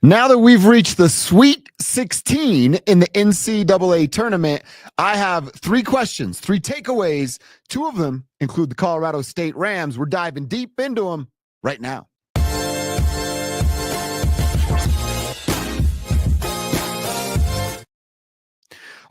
Now that we've reached the Sweet 16 in the NCAA tournament, I have three questions, three takeaways. Two of them include the Colorado State Rams. We're diving deep into them right now.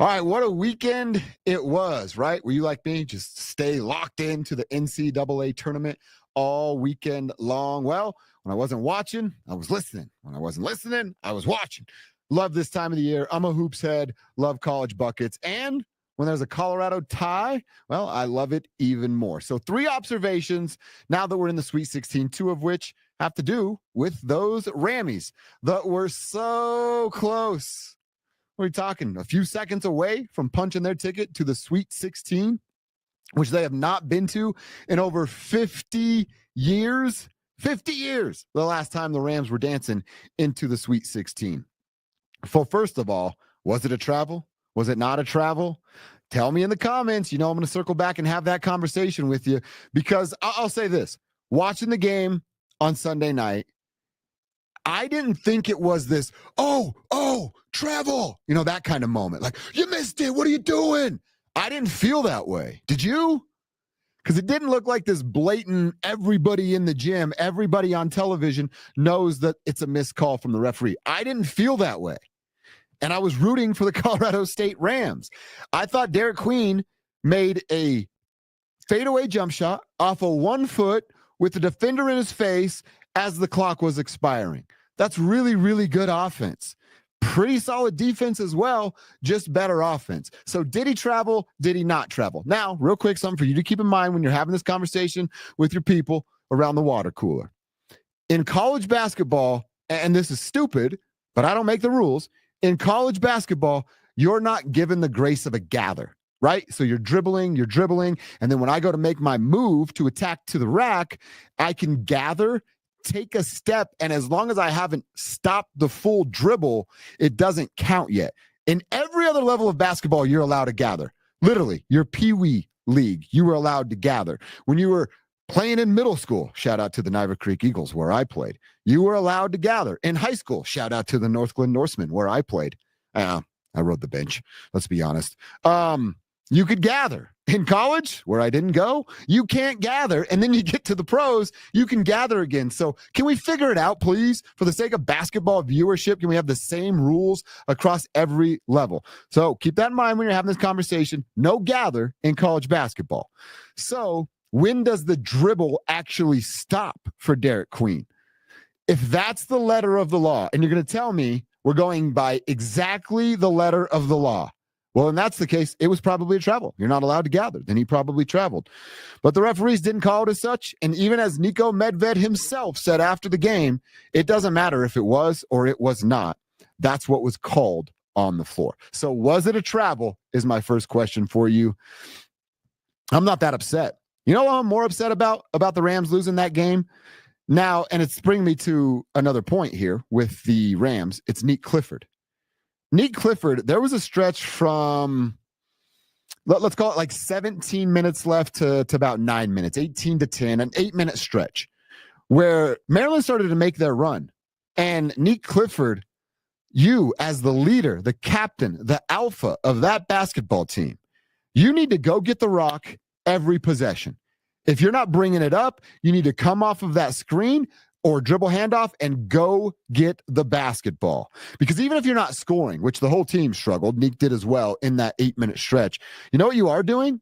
All right, what a weekend it was, right? Were you like me, just stay locked into the NCAA tournament all weekend long? Well, when I wasn't watching, I was listening. When I wasn't listening, I was watching. Love this time of the year. I'm a hoops head, love college buckets. And when there's a Colorado tie, well, I love it even more. So 3 observations now that we're in the Sweet 16, 2 of which have to do with those Rammies that were so close. We're talking a few seconds away from punching their ticket to the Sweet 16, which they have not been to in over 50 years. 50 years, the last time the Rams were dancing into the Sweet 16. So first of all, was it a travel? Was it not a travel? Tell me in the comments. You know I'm going to circle back and have that conversation with you, because I'll say this. Watching the game on Sunday night, I didn't think it was this, travel, that kind of moment. Like, you missed it. What are you doing? I didn't feel that way. Did you? Because it didn't look like this blatant, everybody in the gym, everybody on television knows that it's a missed call from the referee. I didn't feel that way. And I was rooting for the Colorado State Rams. I thought Derek Queen made a fadeaway jump shot off of 1 foot with the defender in his face as the clock was expiring. That's really, really good offense. Pretty solid defense as well, just better offense. So did he travel? Did he not travel? Now, real quick, something for you to keep in mind when you're having this conversation with your people around the water cooler. In college basketball, and this is stupid, but I don't make the rules. In college basketball, you're not given the grace of a gather, right? So you're dribbling, and then when I go to make my move to attack to the rack, I can gather, take a step, and as long as I haven't stopped the full dribble, it doesn't count yet. In every other level of basketball, you're allowed to gather. Literally, your Pee-wee league, you were allowed to gather. When you were playing in middle school, shout out to the Nique Creek Eagles where I played, you were allowed to gather. In high school, shout out to the North Glen Norsemen where I played. I rode the bench, let's be honest. You could gather. In college, where I didn't go, you can't gather. And then you get to the pros, you can gather again. So can we figure it out, please? For the sake of basketball viewership, can we have the same rules across every level? So keep that in mind when you're having this conversation. No gather in college basketball. So when does the dribble actually stop for Derek Queen? If that's the letter of the law, and you're going to tell me we're going by exactly the letter of the law, well, and that's the case, it was probably a travel. You're not allowed to gather. Then he probably traveled. But the referees didn't call it as such. And even as Niko Medved himself said after the game, it doesn't matter if it was or it was not. That's what was called on the floor. So was it a travel is my first question for you. I'm not that upset. You know what I'm more upset about the Rams losing that game? Now, and it's bringing me to another point here with the Rams. It's Nique Clifford. Nique Clifford, there was a stretch from, let's call it like 17 minutes left to about 9 minutes, 18 to 10, an 8-minute stretch where Maryland started to make their run. And Nique Clifford, you as the leader, the captain, the alpha of that basketball team, you need to go get the rock every possession. If you're not bringing it up, you need to come off of that screen or dribble handoff and go get the basketball. Because even if you're not scoring, which the whole team struggled, Nique did as well in that 8-minute stretch, you know what you are doing?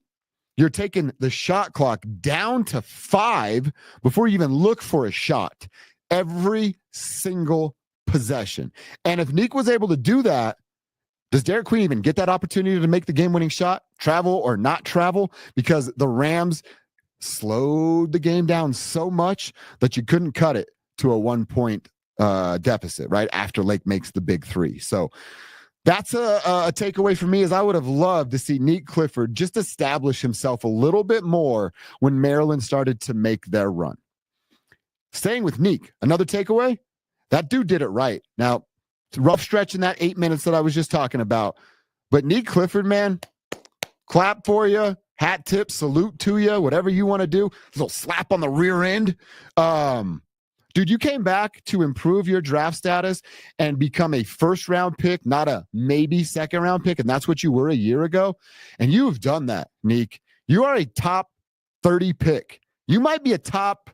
You're taking the shot clock down to 5 before you even look for a shot every single possession. And if Nique was able to do that, does Derek Queen even get that opportunity to make the game-winning shot, travel or not travel? Because the Rams slowed the game down so much that you couldn't cut it to a 1-point deficit right after Lake makes the big 3. So that's a takeaway for me, is I would have loved to see Nique Clifford just establish himself a little bit more when Maryland started to make their run. Staying with Nique, another takeaway, that dude did it right. Now, it's a rough stretch in that 8 minutes that I was just talking about, but Nique Clifford, man, clap for you. Hat tip, salute to you, whatever you want to do. A little slap on the rear end. Dude, you came back to improve your draft status and become a first-round pick, not a maybe second-round pick, and that's what you were a year ago. And you've done that, Nique. You are a top 30 pick. You might be a top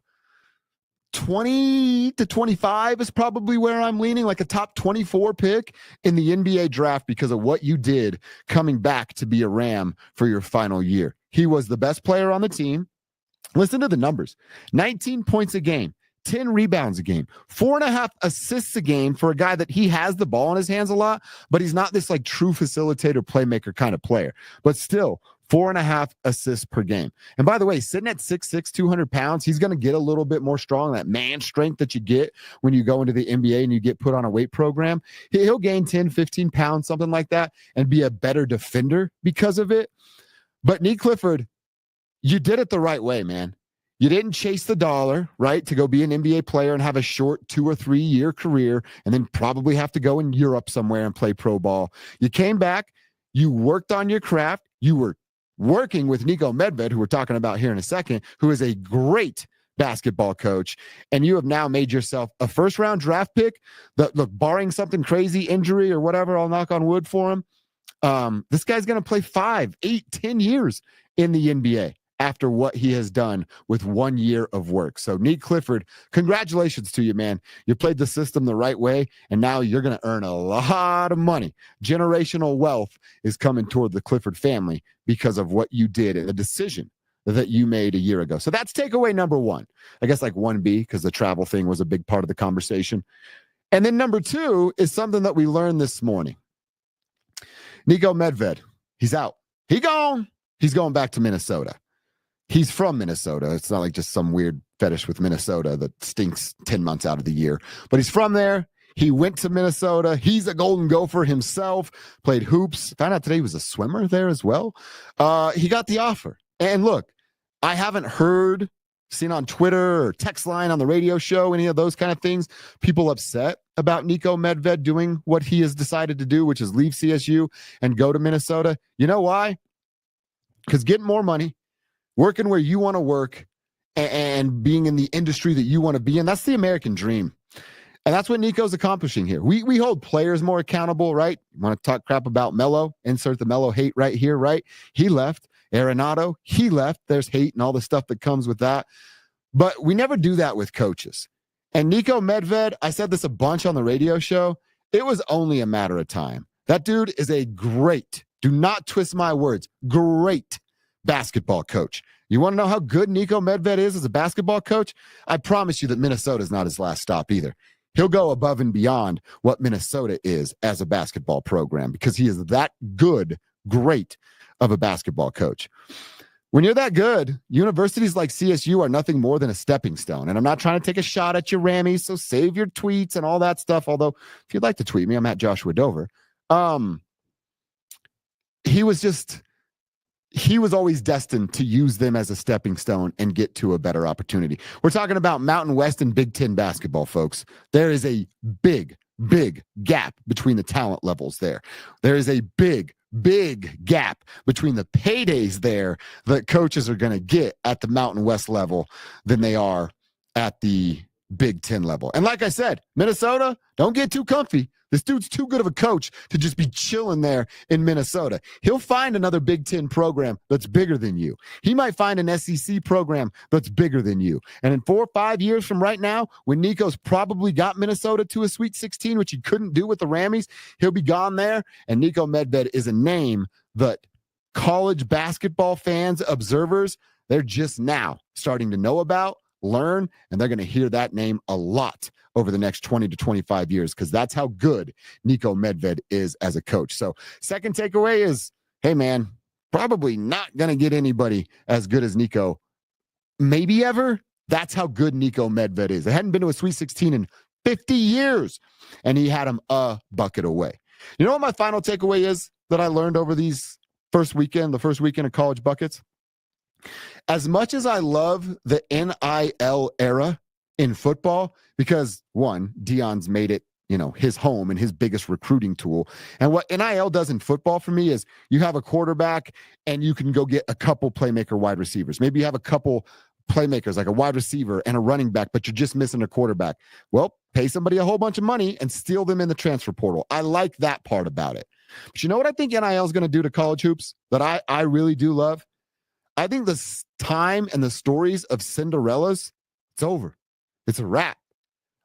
20 to 25 is probably where I'm leaning, like a top 24 pick in the NBA draft because of what you did coming back to be a Ram for your final year. He was the best player on the team. Listen to the numbers. 19 points a game, 10 rebounds a game, 4.5 assists a game for a guy that he has the ball in his hands a lot, but he's not this like true facilitator, playmaker kind of player. But still, 4.5 assists per game. And by the way, sitting at 6'6", 200 pounds, he's going to get a little bit more strong, that man strength that you get when you go into the NBA and you get put on a weight program. He'll gain 10, 15 pounds, something like that, and be a better defender because of it. But Nique Clifford, you did it the right way, man. You didn't chase the dollar, right, to go be an NBA player and have a short 2 or 3 year career and then probably have to go in Europe somewhere and play pro ball. You came back, you worked on your craft, you were working with Nico Medved, who we're talking about here in a second, who is a great basketball coach, and you have now made yourself a first-round draft pick that, look, barring something crazy, injury or whatever, I'll knock on wood for him, this guy's going to play 5, 8, 10 years in the NBA after what he has done with 1 year of work. So Nique Clifford, congratulations to you, man. You played the system the right way, and now you're going to earn a lot of money. Generational wealth is coming toward the Clifford family because of what you did and the decision that you made a year ago. So that's takeaway number one. I guess like 1B, because the travel thing was a big part of the conversation. And then number 2 is something that we learned this morning. Nico Medved, he's out. He gone. He's going back to Minnesota. He's from Minnesota. It's not like just some weird fetish with Minnesota that stinks 10 months out of the year. But he's from there. He went to Minnesota. He's a Golden Gopher himself. Played hoops. Found out today he was a swimmer there as well. He got the offer. And look, I haven't seen on Twitter or text line on the radio show, any of those kind of things, people upset about Nico Medved doing what he has decided to do, which is leave CSU and go to Minnesota. You know why? Because getting more money, working where you want to work, and being in the industry that you want to be in, that's the American dream. And that's what Nico's accomplishing here. We hold players more accountable, right? You want to talk crap about Melo? Insert the Melo hate right here, right? He left. Arenado, he left. There's hate and all the stuff that comes with that. But we never do that with coaches. And Nico Medved, I said this a bunch on the radio show, it was only a matter of time. That dude is a great, do not twist my words, great basketball coach. You want to know how good Nico Medved is as a basketball coach? I promise you that Minnesota is not his last stop either. He'll go above and beyond what Minnesota is as a basketball program because he is that good, great of a basketball coach. When you're that good, universities like CSU are nothing more than a stepping stone. And I'm not trying to take a shot at your Rammies, so save your tweets and all that stuff. Although, if you'd like to tweet me, I'm at Joshua Dover. He was always destined to use them as a stepping stone and get to a better opportunity. We're talking about Mountain West and Big Ten basketball, folks. There is a big gap between the talent levels there. There is a big gap between the paydays there that coaches are going to get at the Mountain West level than they are at the Big Ten level. And like I said, Minnesota, don't get too comfy. This dude's too good of a coach to just be chilling there in Minnesota. He'll find another Big Ten program that's bigger than you. He might find an SEC program that's bigger than you. And in 4 or 5 years from right now, when Nico's probably got Minnesota to a Sweet 16, which he couldn't do with the Rammies, he'll be gone there. And Nico Medved is a name that college basketball fans, observers, they're just now starting to know about, learn, and they're going to hear that name a lot over the next 20 to 25 years because that's how good Nico Medved is as a coach. So second takeaway is, hey, man, probably not going to get anybody as good as Nico, maybe ever. That's how good Nico Medved is. They hadn't been to a Sweet 16 in 50 years, and he had him a bucket away. You know what my final takeaway is that I learned over the first weekend of college buckets? As much as I love the NIL era in football, because one, Deion's made it, his home and his biggest recruiting tool. And what NIL does in football for me is you have a quarterback and you can go get a couple playmaker wide receivers. Maybe you have a couple playmakers like a wide receiver and a running back, but you're just missing a quarterback. Well, pay somebody a whole bunch of money and steal them in the transfer portal. I like that part about it. But you know what I think NIL is going to do to college hoops that I really do love? I think the time and the stories of Cinderellas, it's over. It's a wrap.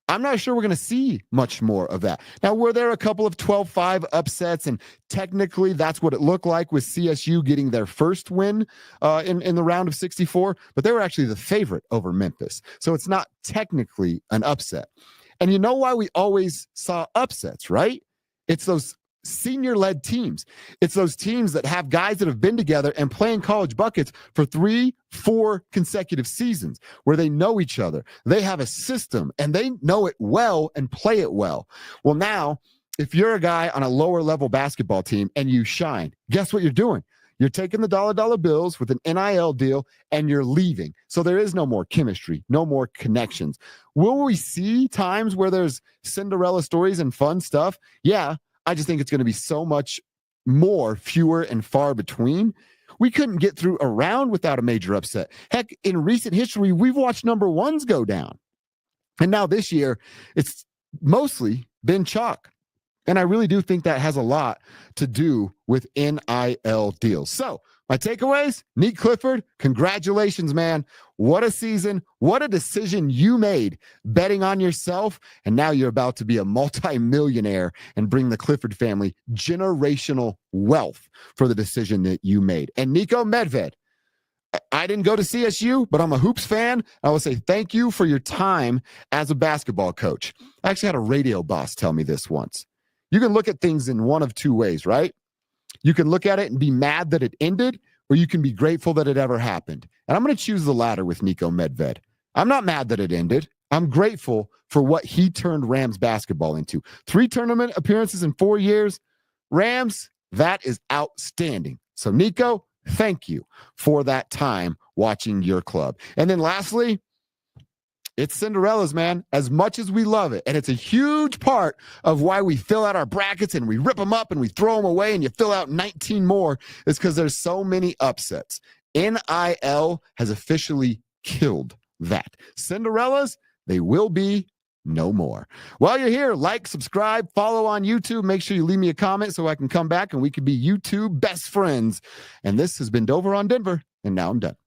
I'm not sure we're going to see much more of that. Now, were there a couple of 12-5 upsets, and technically that's what it looked like with CSU getting their first win in the round of 64, but they were actually the favorite over Memphis. So it's not technically an upset. And you know why we always saw upsets, right? It's those senior-led teams. It's those teams that have guys that have been together and playing college buckets for 3-4 consecutive seasons where they know each other. They have a system and they know it well and play it well. Well, now, if you're a guy on a lower-level basketball team and you shine, guess what you're doing? You're taking the dollar bills with an NIL deal and you're leaving. So there is no more chemistry, no more connections. Will we see times where there's Cinderella stories and fun stuff? Yeah. I just think it's going to be so much more fewer and far between. We couldn't get through a round without a major upset. Heck, in recent history, we've watched number ones go down. And now this year, it's mostly been chalk. And I really do think that has a lot to do with NIL deals. So my takeaways, Nique Clifford, congratulations, man. What a season. What a decision you made betting on yourself. And now you're about to be a multi-millionaire and bring the Clifford family generational wealth for the decision that you made. And Nico Medved, I didn't go to CSU, but I'm a hoops fan. I will say thank you for your time as a basketball coach. I actually had a radio boss tell me this once. You can look at things in one of two ways, right? You can look at it and be mad that it ended, or you can be grateful that it ever happened. And I'm going to choose the latter with Nico Medved. I'm not mad that it ended. I'm grateful for what he turned Rams basketball into. 3 tournament appearances in 4 years. Rams, that is outstanding. So, Nico, thank you for that time watching your club. And then lastly, it's Cinderella's, man, as much as we love it. And it's a huge part of why we fill out our brackets and we rip them up and we throw them away and you fill out 19 more. It's because there's so many upsets. NIL has officially killed that. Cinderellas, they will be no more. While you're here, like, subscribe, follow on YouTube. Make sure you leave me a comment so I can come back and we can be YouTube best friends. And this has been Dover on Denver, and now I'm done.